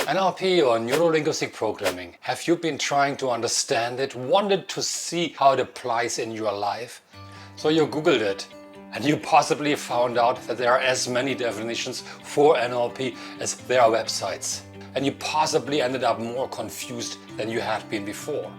NLP or Neuro Linguistic Programming. Have you been trying to understand it, wanted to see how it applies in your life? So you Googled it and you possibly found out that there are as many definitions for NLP as there are websites. And you possibly ended up more confused than you had been before.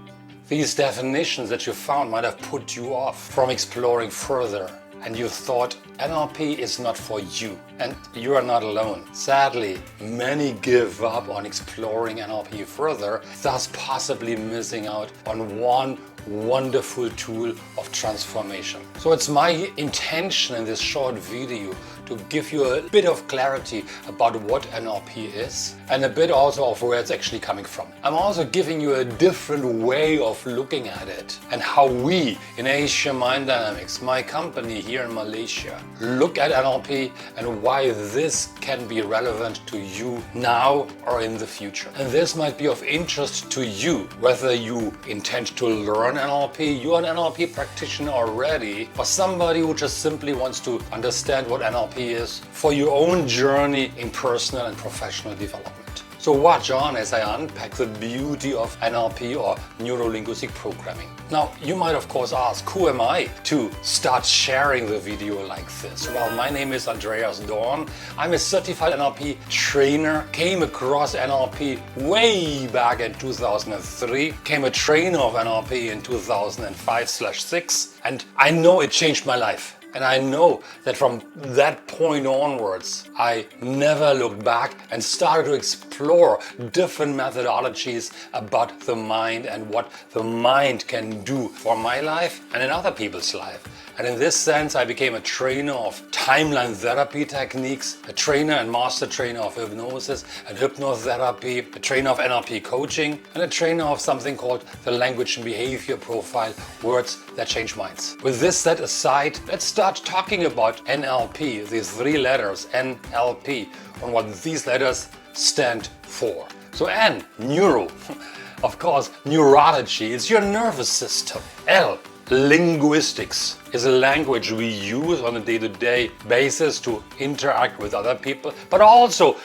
These definitions that you found might have put you off from exploring further. And you thought NLP is not for you, and you are not alone. Sadly, many give up on exploring NLP further, thus possibly missing out on one wonderful tool of transformation. So it's my intention in this short video to give you a bit of clarity about what NLP is and a bit also of where it's actually coming from. I'm also giving you a different way of looking at it and how we in Asia Mind Dynamics, my company here in Malaysia, look at NLP and why this can be relevant to you now or in the future. And this might be of interest to you, whether you intend to learn NLP, you're an NLP practitioner already, or somebody who just simply wants to understand what NLP is for your own journey in personal and professional development. So watch on as I unpack the beauty of NLP or Neuro Linguistic Programming. Now, you might of course ask, who am I to start sharing the video like this? Well, my name is Andreas Dorn. I'm a certified NLP trainer, came across NLP way back in 2003, became a trainer of NLP in 2005/6, and I know it changed my life. And I know that from that point onwards, I never looked back and started to explore different methodologies about the mind and what the mind can do for my life and in other people's life. And in this sense, I became a trainer of timeline therapy techniques, a trainer and master trainer of hypnosis and hypnotherapy, a trainer of NLP coaching, and a trainer of something called the language and behavior profile, words that change minds. With this set aside, let's start talking about NLP, these three letters, NLP, and what these letters stand for. So N, neuro, of course, neurology, it's your nervous system. L, linguistics, is a language we use on a day-to-day basis to interact with other people, but also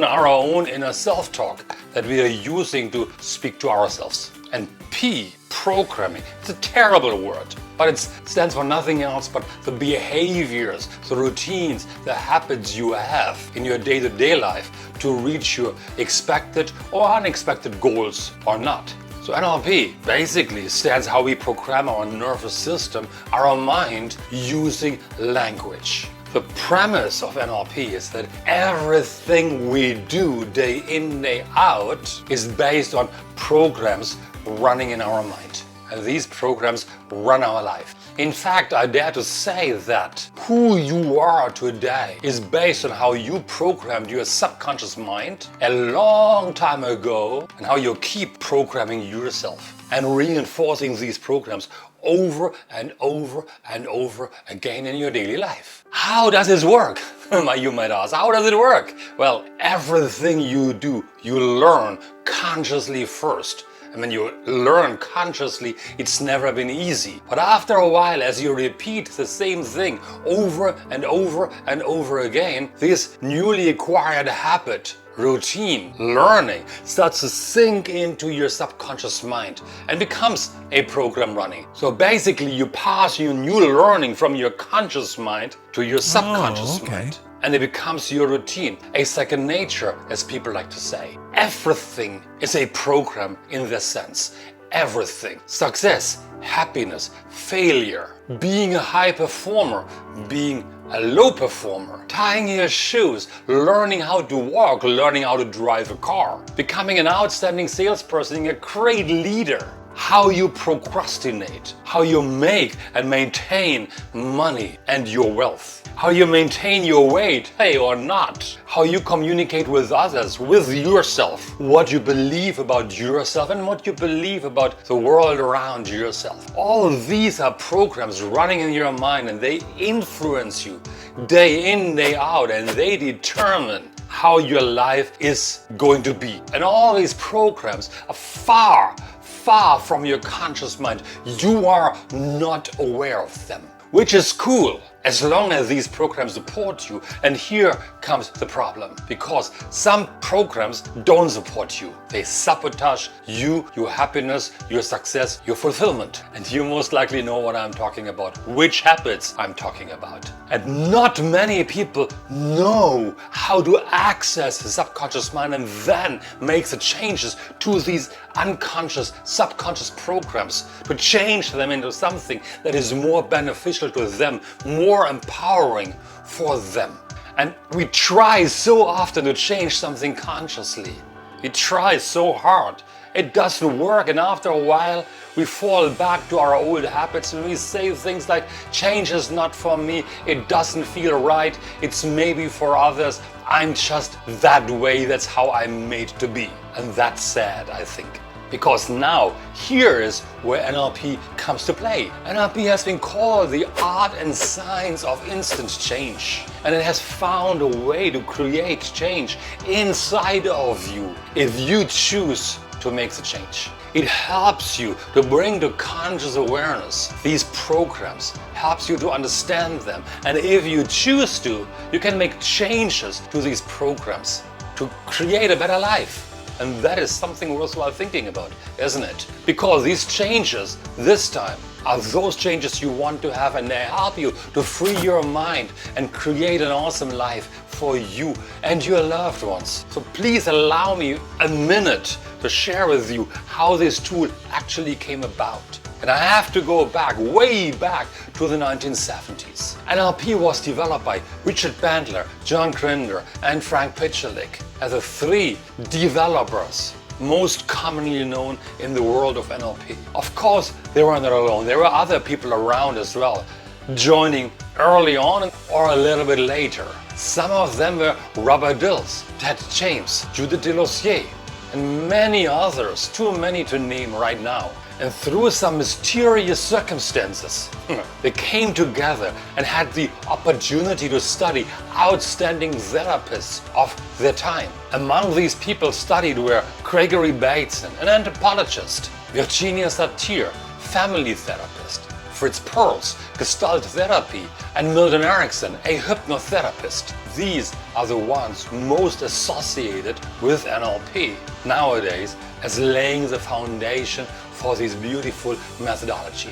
our own inner self-talk that we are using to speak to ourselves. And P, programming, it's a terrible word, but it stands for nothing else but the behaviors, the routines, the habits you have in your day-to-day life to reach your expected or unexpected goals or not. So NLP basically stands how we program our nervous system, our mind, using language. The premise of NLP is that everything we do day in, day out is based on programs running in our mind. And these programs run our life. In fact, I dare to say that who you are today is based on how you programmed your subconscious mind a long time ago and how you keep programming yourself and reinforcing these programs over and over and over again in your daily life. How does this work? You might ask, how does it work? Well, everything you do, you learn consciously first. And when you learn consciously, it's never been easy. But after a while, as you repeat the same thing over and over and over again, this newly acquired habit, routine, learning starts to sink into your subconscious mind and becomes a program running. So basically, you pass your new learning from your conscious mind to your subconscious mind. And it becomes your routine, a second nature, as people like to say. Everything is a program in this sense. Everything. Success, happiness, failure, being a high performer, being a low performer, tying your shoes, learning how to walk, learning how to drive a car, becoming an outstanding salesperson, a great leader. How you procrastinate, how you make and maintain money and your wealth, how you maintain your weight, hey or not, how you communicate with others, with yourself, what you believe about yourself and what you believe about the world around yourself. All of these are programs running in your mind and they influence you day in, day out, and they determine how your life is going to be. And all these programs are far from your conscious mind. You are not aware of them, which is cool. as long as these programs support you. And here comes the problem, because some programs don't support you. They sabotage you, your happiness, your success, your fulfillment. And you most likely know what I'm talking about, which habits I'm talking about. And not many people know how to access the subconscious mind and then make the changes to these unconscious, subconscious programs, to change them into something that is more beneficial to them, more empowering for them. And we try so often to change something consciously. We try so hard. It doesn't work, and after a while we fall back to our old habits and we say things like, change is not for me, it doesn't feel right, it's maybe for others, I'm just that way, that's how I'm made to be. And that's sad, I think. Because now, here is where NLP comes to play. NLP has been called the art and science of instant change. And it has found a way to create change inside of you if you choose to make the change. It helps you to bring to conscious awareness these programs, helps you to understand them. And if you choose to, you can make changes to these programs to create a better life. And that is something worthwhile thinking about, isn't it? Because these changes, this time, are those changes you want to have, and they help you to free your mind and create an awesome life for you and your loved ones. So please allow me a minute to share with you how this tool actually came about. And I have to go back, way back to the 1970s. NLP was developed by Richard Bandler, John Grinder, and Frank Pucelik as the three developers most commonly known in the world of NLP. Of course, they were not alone. There were other people around as well, joining early on or a little bit later. Some of them were Robert Dilts, Ted James, Judith DeLozier, and many others, too many to name right now. And through some mysterious circumstances, they came together and had the opportunity to study outstanding therapists of their time. Among these people studied were Gregory, Bateson, an anthropologist, Virginia Satir, family therapist, Fritz, Perls, Gestalt therapy, and Milton, Erickson, a hypnotherapist. These are the ones most associated with NLP nowadays as laying the foundation for this beautiful methodology.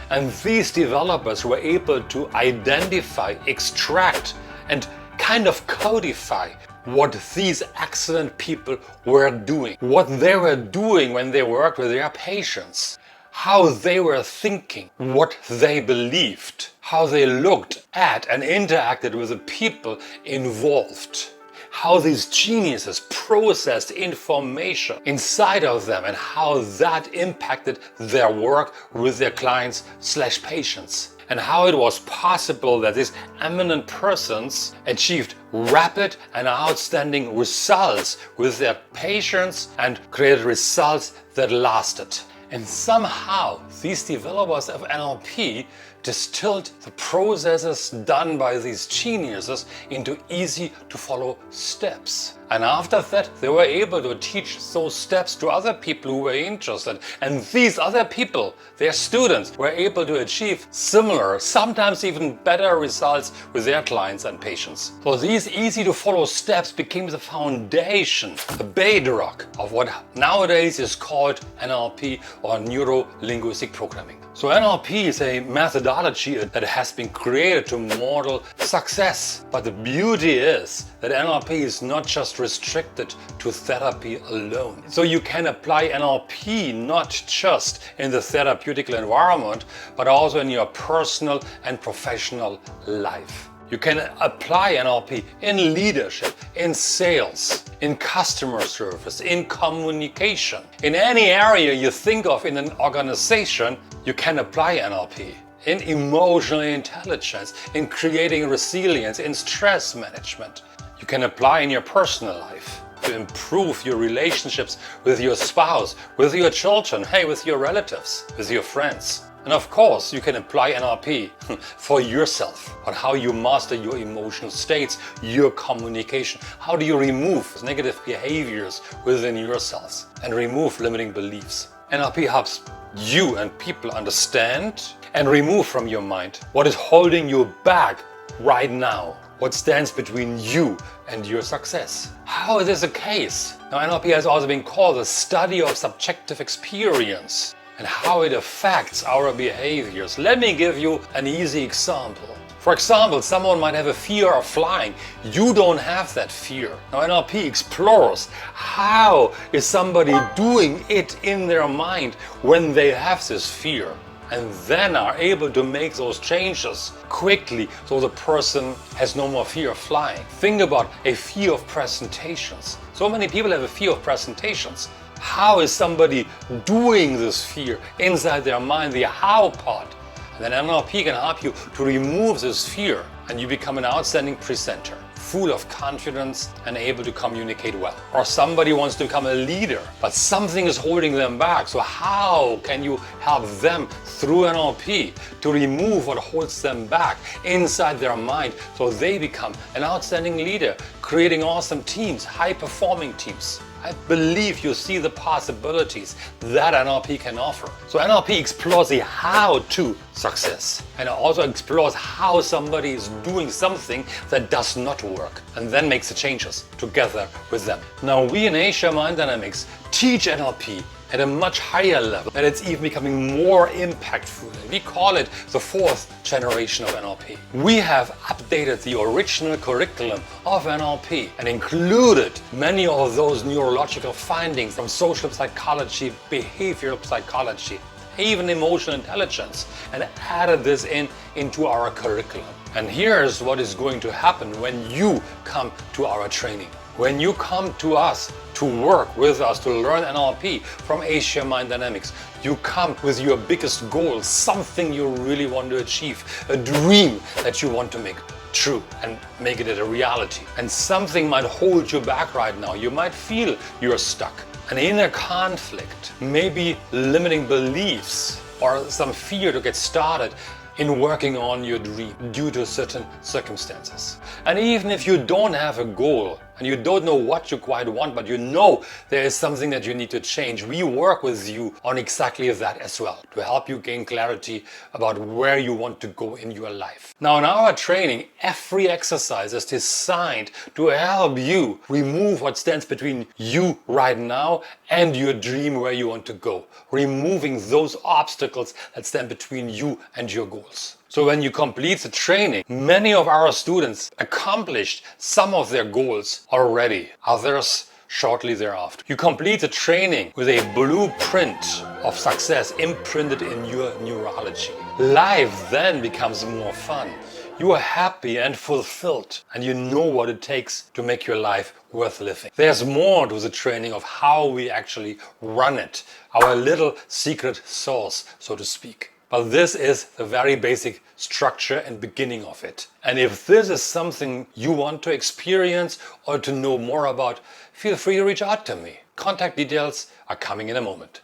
And these developers were able to identify, extract, and kind of codify what these excellent people were doing, what they were doing when they worked with their patients, how they were thinking, what they believed, how they looked at and interacted with the people involved, how these geniuses processed information inside of them and how that impacted their work with their clients/patients, and how it was possible that these eminent persons achieved rapid and outstanding results with their patients and created results that lasted. And somehow these developers of NLP distilled the processes done by these geniuses into easy to follow steps. And after that, they were able to teach those steps to other people who were interested. And these other people, their students, were able to achieve similar, sometimes even better results with their clients and patients. So these easy to follow steps became the foundation, the bedrock of what nowadays is called NLP, or Neuro Linguistic Programming. So NLP is a methodology that has been created to model success. But the beauty is that NLP is not just restricted to therapy alone. So you can apply NLP not just in the therapeutic environment, but also in your personal and professional life. You can apply NLP in leadership, in sales, in customer service, in communication. In any area you think of in an organization, you can apply NLP. In emotional intelligence, in creating resilience, in stress management. You can apply in your personal life to improve your relationships with your spouse, with your children, hey, with your relatives, with your friends. And of course, you can apply NLP for yourself, on how you master your emotional states, your communication. How do you remove negative behaviors within yourselves and remove limiting beliefs? NLP helps you and people understand and remove from your mind what is holding you back right now, what stands between you and your success. How is this the case? Now, NLP has also been called the study of subjective experience and how it affects our behaviors. Let me give you an easy example. For example, someone might have a fear of flying. You don't have that fear. Now, NLP explores how is somebody doing it in their mind when they have this fear, and then are able to make those changes quickly so the person has no more fear of flying. Think about a fear of presentations. So many people have a fear of presentations. How is somebody doing this fear inside their mind, the how part? And then NLP can help you to remove this fear, and you become an outstanding presenter, full of confidence and able to communicate well. Or somebody wants to become a leader, but something is holding them back. So how can you help them through NLP to remove what holds them back inside their mind so they become an outstanding leader, creating awesome teams, high-performing teams? I believe you see the possibilities that NLP can offer. So NLP explores the how to success, and it also explores how somebody is doing something that does not work and then makes the changes together with them. Now, we in Asia Mind Dynamics teach NLP at a much higher level, and it's even becoming more impactful. We call it the fourth generation of NLP. We have updated the original curriculum of NLP and included many of those neurological findings from social psychology, behavioral psychology, even emotional intelligence, and added this into our curriculum. And here's what is going to happen when you come to our training. When you come to us to work with us to learn NLP from Asia Mind Dynamics, you come with your biggest goal, something you really want to achieve, a dream that you want to make true and make it a reality. And something might hold you back right now. You might feel you're stuck. An inner conflict, maybe limiting beliefs or some fear to get started in working on your dream due to certain circumstances. And even if you don't have a goal and you don't know what you quite want, but you know there is something that you need to change, we work with you on exactly that as well, to help you gain clarity about where you want to go in your life. Now, in our training, every exercise is designed to help you remove what stands between you right now and your dream where you want to go, removing those obstacles that stand between you and your goals. So when you complete the training, many of our students accomplished some of their goals already, others shortly thereafter. You complete the training with a blueprint of success imprinted in your neurology. Life then becomes more fun. You are happy and fulfilled, and you know what it takes to make your life worth living. There's more to the training of how we actually run it, our little secret sauce, so to speak. But this is the very basic structure and beginning of it. And if this is something you want to experience or to know more about, feel free to reach out to me. Contact details are coming in a moment.